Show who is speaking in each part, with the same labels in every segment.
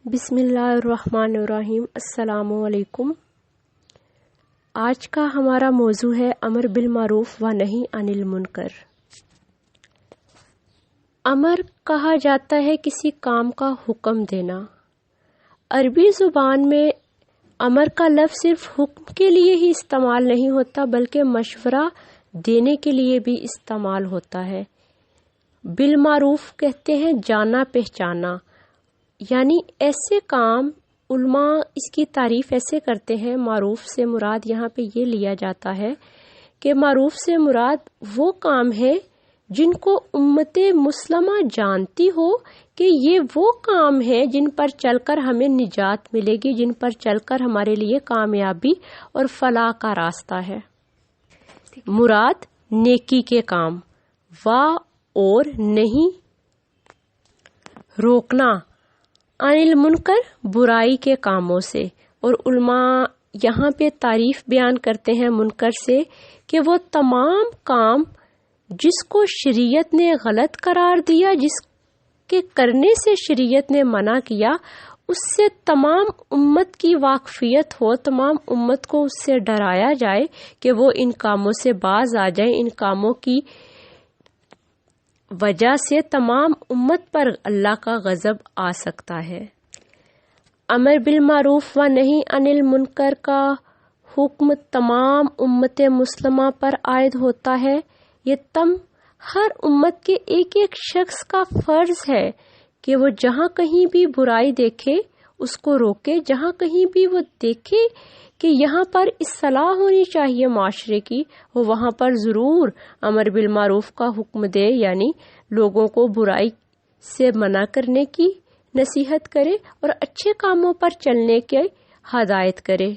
Speaker 1: بسم اللہ الرحمن الرحیم۔ السلام علیکم۔ آج کا ہمارا موضوع ہے امر بالمعروف و نہی عن المنکر۔ امر کہا جاتا ہے کسی کام کا حکم دینا۔ عربی زبان میں امر کا لفظ صرف حکم کے لیے ہی استعمال نہیں ہوتا بلکہ مشورہ دینے کے لیے بھی استعمال ہوتا ہے۔ بالمعروف کہتے ہیں جانا پہچانا، یعنی ایسے کام علماء اس کی تعریف ایسے کرتے ہیں۔ معروف سے مراد یہاں پہ یہ لیا جاتا ہے کہ معروف سے مراد وہ کام ہے جن کو امت مسلمہ جانتی ہو کہ یہ وہ کام ہے جن پر چل کر ہمیں نجات ملے گی، جن پر چل کر ہمارے لیے کامیابی اور فلاح کا راستہ ہے۔ مراد نیکی کے کام، اور نہیں روکنا، عن المنکر برائی کے کاموں سے۔ اور علماء یہاں پہ تعریف بیان کرتے ہیں منکر سے کہ وہ تمام کام جس کو شریعت نے غلط قرار دیا، جس کے کرنے سے شریعت نے منع کیا، اس سے تمام امت کی واقفیت ہو، تمام امت کو اس سے ڈرایا جائے کہ وہ ان کاموں سے باز آ جائیں۔ ان کاموں کی وجہ سے تمام امت پر اللہ کا غضب آ سکتا ہے۔ امر بالمعروف و نہی عن المنکر کا حکم تمام امت مسلمہ پر عائد ہوتا ہے۔ یہ ہر امت کے ایک ایک شخص کا فرض ہے کہ وہ جہاں کہیں بھی برائی دیکھے اس کو روکے، جہاں کہیں بھی وہ دیکھے کہ یہاں پر اصلاح ہونی چاہیے معاشرے کی، وہ وہاں پر ضرور امر بالمعروف کا حکم دے، یعنی لوگوں کو برائی سے منع کرنے کی نصیحت کرے اور اچھے کاموں پر چلنے کی ہدایت کرے۔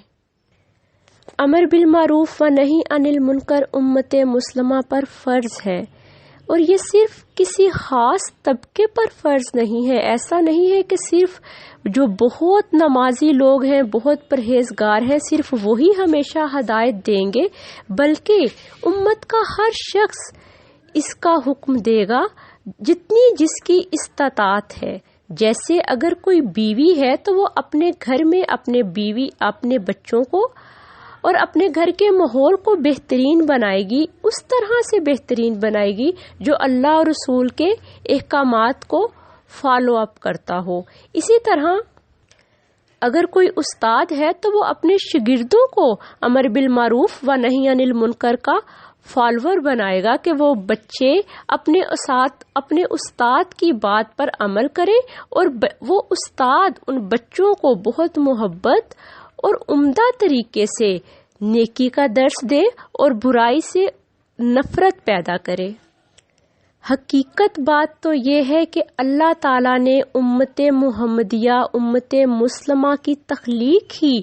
Speaker 1: امر بالمعروف و نہی عن المنکر امت مسلمہ پر فرض ہے، اور یہ صرف کسی خاص طبقے پر فرض نہیں ہے۔ ایسا نہیں ہے کہ صرف جو بہت نمازی لوگ ہیں، بہت پرہیزگار ہیں، صرف وہی ہمیشہ ہدایت دیں گے، بلکہ امت کا ہر شخص اس کا حکم دے گا جتنی جس کی استطاعت ہے۔ جیسے اگر کوئی بیوی ہے تو وہ اپنے گھر میں اپنے بیوی، اپنے بچوں کو اور اپنے گھر کے ماحول کو بہترین بنائے گی، اس طرح سے بہترین بنائے گی جو اللہ اور رسول کے احکامات کو فالو اپ کرتا ہو۔ اسی طرح اگر کوئی استاد ہے تو وہ اپنے شاگردوں کو امر بالمعروف و نہی عن المنکر کا فالوور بنائے گا کہ وہ بچے اپنے استاد کی بات پر عمل کریں، اور وہ استاد ان بچوں کو بہت محبت اور عمدہ طریقے سے نیکی کا درس دے اور برائی سے نفرت پیدا کرے۔ حقیقت بات تو یہ ہے کہ اللہ تعالیٰ نے امت محمدیہ، امت مسلمہ کی تخلیق ہی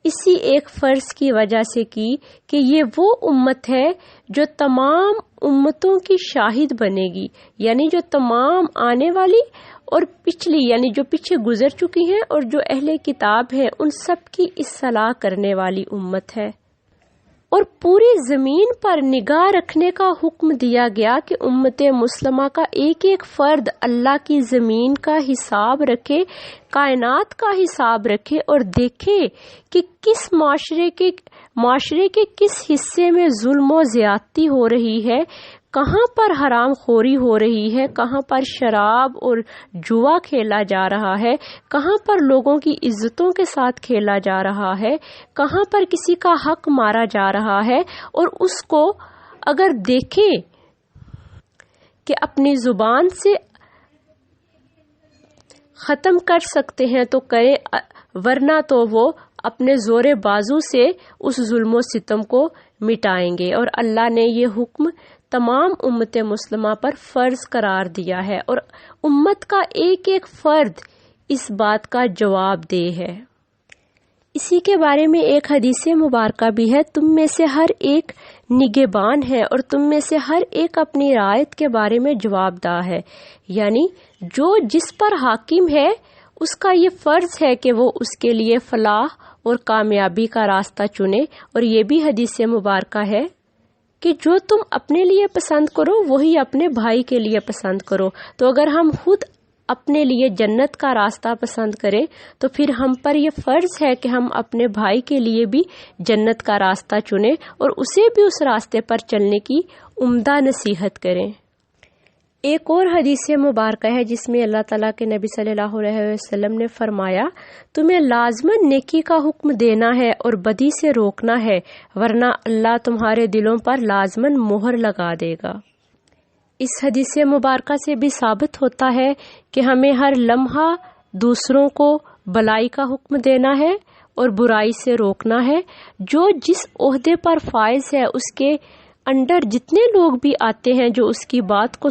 Speaker 1: اسی ایک فرض کی وجہ سے کی کہ یہ وہ امت ہے جو تمام امتوں کی شاہد بنے گی، یعنی جو تمام آنے والی اور پچھلی، یعنی جو پیچھے گزر چکی ہیں اور جو اہل کتاب ہیں، ان سب کی اصلاح کرنے والی امت ہے۔ اور پوری زمین پر نگاہ رکھنے کا حکم دیا گیا کہ امت مسلمہ کا ایک ایک فرد اللہ کی زمین کا حساب رکھے، کائنات کا حساب رکھے اور دیکھے کہ کس معاشرے کے کس حصے میں ظلم و زیادتی ہو رہی ہے، کہاں پر حرام خوری ہو رہی ہے، کہاں پر شراب اور جوا کھیلا جا رہا ہے، کہاں پر لوگوں کی عزتوں کے ساتھ کھیلا جا رہا ہے، کہاں پر کسی کا حق مارا جا رہا ہے، اور اس کو اگر دیکھیں کہ اپنی زبان سے ختم کر سکتے ہیں تو کریں، ورنہ تو وہ اپنے زور بازو سے اس ظلم و ستم کو مٹائیں گے۔ اور اللہ نے یہ حکم تمام امت مسلمہ پر فرض قرار دیا ہے، اور امت کا ایک ایک فرد اس بات کا جواب دہ ہے۔ اسی کے بارے میں ایک حدیث مبارکہ بھی ہے، تم میں سے ہر ایک نگہبان ہے اور تم میں سے ہر ایک اپنی رعایت کے بارے میں جواب دہ ہے، یعنی جو جس پر حاکم ہے اس کا یہ فرض ہے کہ وہ اس کے لیے فلاح اور کامیابی کا راستہ چنے۔ اور یہ بھی حدیث مبارکہ ہے کہ جو تم اپنے لیے پسند کرو وہی اپنے بھائی کے لیے پسند کرو۔ تو اگر ہم خود اپنے لیے جنت کا راستہ پسند کریں تو پھر ہم پر یہ فرض ہے کہ ہم اپنے بھائی کے لیے بھی جنت کا راستہ چنیں اور اسے بھی اس راستے پر چلنے کی عمدہ نصیحت کریں۔ ایک اور حدیث مبارکہ ہے جس میں اللہ تعالیٰ کے نبی صلی اللہ علیہ وسلم نے فرمایا، تمہیں لازماً نیکی کا حکم دینا ہے اور بدی سے روکنا ہے، ورنہ اللہ تمہارے دلوں پر لازماً مہر لگا دے گا۔ اس حدیث مبارکہ سے بھی ثابت ہوتا ہے کہ ہمیں ہر لمحہ دوسروں کو بلائی کا حکم دینا ہے اور برائی سے روکنا ہے۔ جو جس عہدے پر فائز ہے اس کے انڈر جتنے لوگ بھی آتے ہیں جو اس کی بات کو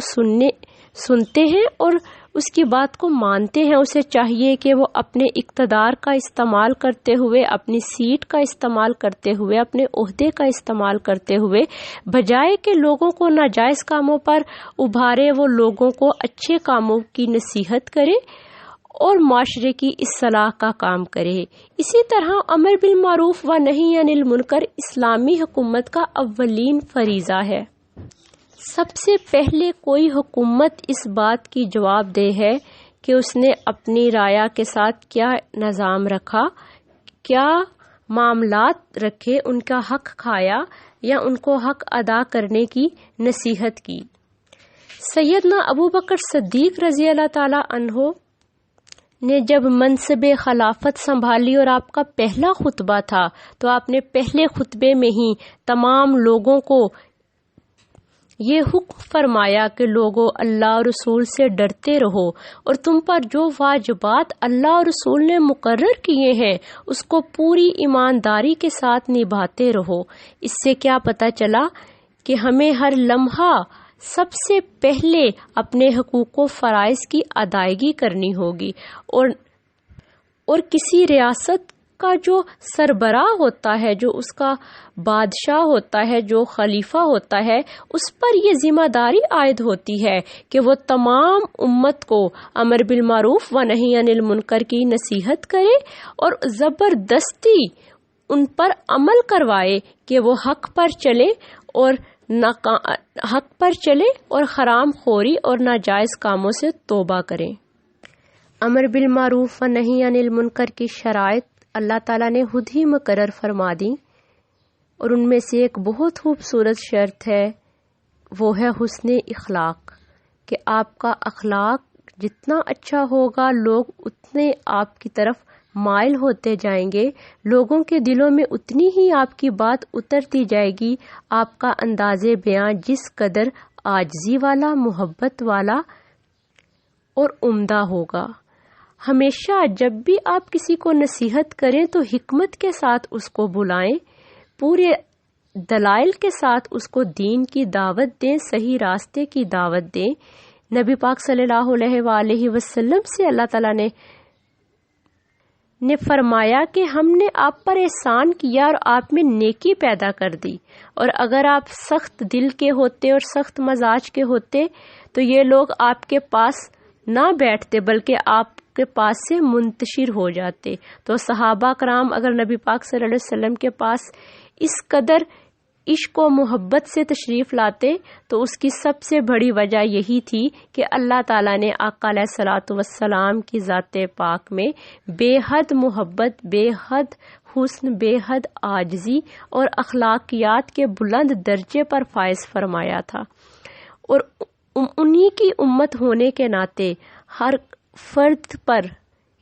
Speaker 1: سنتے ہیں اور اس کی بات کو مانتے ہیں، اسے چاہیے کہ وہ اپنے اقتدار کا استعمال کرتے ہوئے، اپنی سیٹ کا استعمال کرتے ہوئے، اپنے عہدے کا استعمال کرتے ہوئے، بجائے کہ لوگوں کو ناجائز کاموں پر ابھارے، وہ لوگوں کو اچھے کاموں کی نصیحت کرے اور معاشرے کی اصلاح کا کام کرے۔ اسی طرح امر بالمعروف و نہی عن المنکر اسلامی حکومت کا اولین فریضہ ہے۔ سب سے پہلے کوئی حکومت اس بات کی جواب دہ ہے کہ اس نے اپنی رعایا کے ساتھ کیا نظام رکھا، کیا معاملات رکھے، ان کا حق کھایا یا ان کو حق ادا کرنے کی نصیحت کی۔ سیدنا ابو بکر صدیق رضی اللہ تعالی عنہ نے جب منصب خلافت سنبھالی اور آپ کا پہلا خطبہ تھا تو آپ نے پہلے خطبے میں ہی تمام لوگوں کو یہ حکم فرمایا کہ لوگوں اللہ اور رسول سے ڈرتے رہو اور تم پر جو واجبات اللہ اور رسول نے مقرر کیے ہیں اس کو پوری ایمانداری کے ساتھ نبھاتے رہو۔ اس سے کیا پتہ چلا کہ ہمیں ہر لمحہ سب سے پہلے اپنے حقوق و فرائض کی ادائیگی کرنی ہوگی اور کسی ریاست کا جو سربراہ ہوتا ہے، جو اس کا بادشاہ ہوتا ہے، جو خلیفہ ہوتا ہے، اس پر یہ ذمہ داری عائد ہوتی ہے کہ وہ تمام امت کو امر بالمعروف و نہی عن المنکر کی نصیحت کرے اور زبردستی ان پر عمل کروائے کہ وہ حق پر چلے اور حرام خوری اور ناجائز کاموں سے توبہ کریں۔ امر بالمعروف و نہی عن المنکر کی شرائط اللہ تعالیٰ نے خود ہی مقرر فرما دی اور ان میں سے ایک بہت خوبصورت شرط ہے، وہ ہے حسن اخلاق، کہ آپ کا اخلاق جتنا اچھا ہوگا لوگ اتنے آپ کی طرف مائل ہوتے جائیں گے، لوگوں کے دلوں میں اتنی ہی آپ کی بات اترتی جائے گی۔ آپ کا انداز بیاں جس قدر عاجزی والا، محبت والا اور عمدہ ہوگا۔ ہمیشہ جب بھی آپ کسی کو نصیحت کریں تو حکمت کے ساتھ اس کو بلائیں، پورے دلائل کے ساتھ اس کو دین کی دعوت دیں، صحیح راستے کی دعوت دیں۔ نبی پاک صلی اللہ علیہ وآلہ وسلم سے اللہ تعالیٰ نے فرمایا کہ ہم نے آپ پر احسان کیا اور آپ میں نیکی پیدا کر دی، اور اگر آپ سخت دل کے ہوتے اور سخت مزاج کے ہوتے تو یہ لوگ آپ کے پاس نہ بیٹھتے بلکہ آپ کے پاس سے منتشر ہو جاتے۔ تو صحابہ کرام اگر نبی پاک صلی اللہ علیہ وسلم کے پاس اس قدر عشق و محبت سے تشریف لاتے تو اس کی سب سے بڑی وجہ یہی تھی کہ اللہ تعالیٰ نے آقا علیہ الصلوۃ والسلام کی ذات پاک میں بے حد محبت، بے حد حسن، بے حد عاجزی اور اخلاقیات کے بلند درجے پر فائز فرمایا تھا، اور انہی کی امت ہونے کے ناطے ہر فرد پر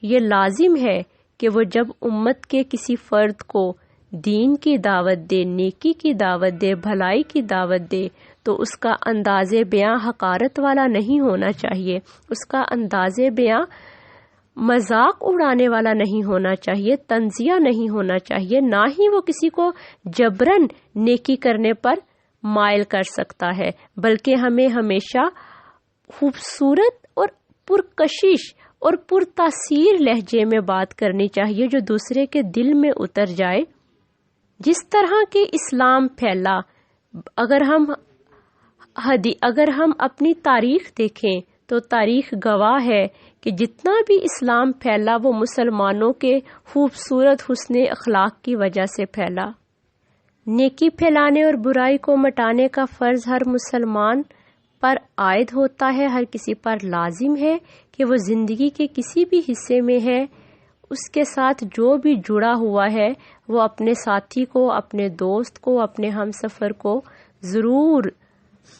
Speaker 1: یہ لازم ہے کہ وہ جب امت کے کسی فرد کو دین کی دعوت دے، نیکی کی دعوت دے، بھلائی کی دعوت دے تو اس کا انداز بیاں حقارت والا نہیں ہونا چاہیے، اس کا انداز بیاں مذاق اڑانے والا نہیں ہونا چاہیے، تنزیہ نہیں ہونا چاہیے، نہ ہی وہ کسی کو جبرن نیکی کرنے پر مائل کر سکتا ہے، بلکہ ہمیں ہمیشہ خوبصورت اور پرکشش اور پرتاثیر لہجے میں بات کرنی چاہیے جو دوسرے کے دل میں اتر جائے۔ جس طرح کے اسلام پھیلا، اگر ہم اپنی تاریخ دیکھیں تو تاریخ گواہ ہے کہ جتنا بھی اسلام پھیلا وہ مسلمانوں کے خوبصورت حسن اخلاق کی وجہ سے پھیلا۔ نیکی پھیلانے اور برائی کو مٹانے کا فرض ہر مسلمان پر عائد ہوتا ہے، ہر کسی پر لازم ہے کہ وہ زندگی کے کسی بھی حصے میں ہے، اس کے ساتھ جو بھی جڑا ہوا ہے وہ اپنے ساتھی کو، اپنے دوست کو، اپنے ہم سفر کو ضرور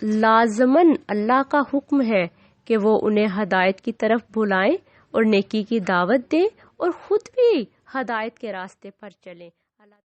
Speaker 1: لازماً اللہ کا حکم ہے کہ وہ انہیں ہدایت کی طرف بلائیں اور نیکی کی دعوت دیں اور خود بھی ہدایت کے راستے پر چلیں۔